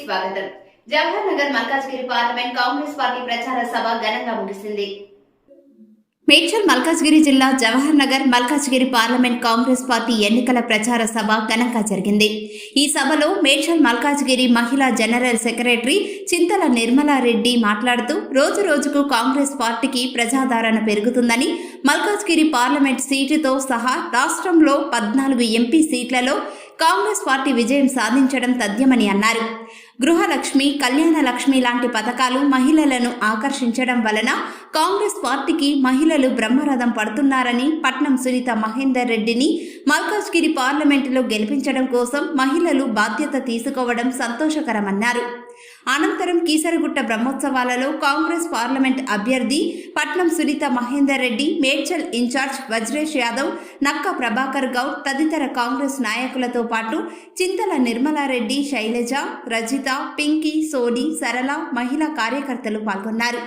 స్వాగతం. Jawahar Nagar Malkajgiri parliament Congress party ప్రచార సభ ఘనంగా ముగిసింది. మేడ్చల్ మల్కాజ్గిరి జిల్లా జవహర్ నగర్ మల్కాజ్గిరి పార్లమెంట్ కాంగ్రెస్ పార్టీ ఎన్నికల ప్రచార సభ ఘనంగా జరిగింది. ఈ సభలో మేడ్చల్ మల్కాజ్గిరి మహిళా జనరల్ సెక్రటరీ చింతల నిర్మలారెడ్డి మాట్లాడుతూ రోజు రోజుకు కాంగ్రెస్ పార్టీకి ప్రజాదరణ పెరుగుతుందని, మల్కాజ్గిరి పార్లమెంట్ సీటుతో సహా రాష్ట్రంలో 14 ఎంపీ సీట్లలో కాంగ్రెస్ పార్టీ విజయం సాధించడం తథ్యమని అన్నారు. గృహలక్ష్మి, కళ్యాణ లక్ష్మి లాంటి పథకాలు మహిళలను ఆకర్షించడం వలన కాంగ్రెస్ పార్టీకి మహిళలు బ్రహ్మరథం పడుతున్నారని, పట్నం సునీత మహేందర్ రెడ్డిని మల్కాజ్గిరి పార్లమెంటులో గెలిపించడం కోసం మహిళలు బాధ్యత తీసుకోవడం సంతోషకరమన్నారు. అనంతరం కీసరగుట్ట బ్రహ్మోత్సవాలలో కాంగ్రెస్ పార్లమెంట్ అభ్యర్థి పట్నం సునీత మహేందర్ రెడ్డి, మేడ్చల్ ఇన్ఛార్జ్ వజ్రేష్ యాదవ్, నక్క ప్రభాకర్ గౌడ్ తదితర కాంగ్రెస్ నాయకులతో పాటు చింతల నిర్మలారెడ్డి, శైలజ, రజిత, పింకీ, సోని, సరళ మహిళా కార్యకర్తలు పాల్గొన్నారు.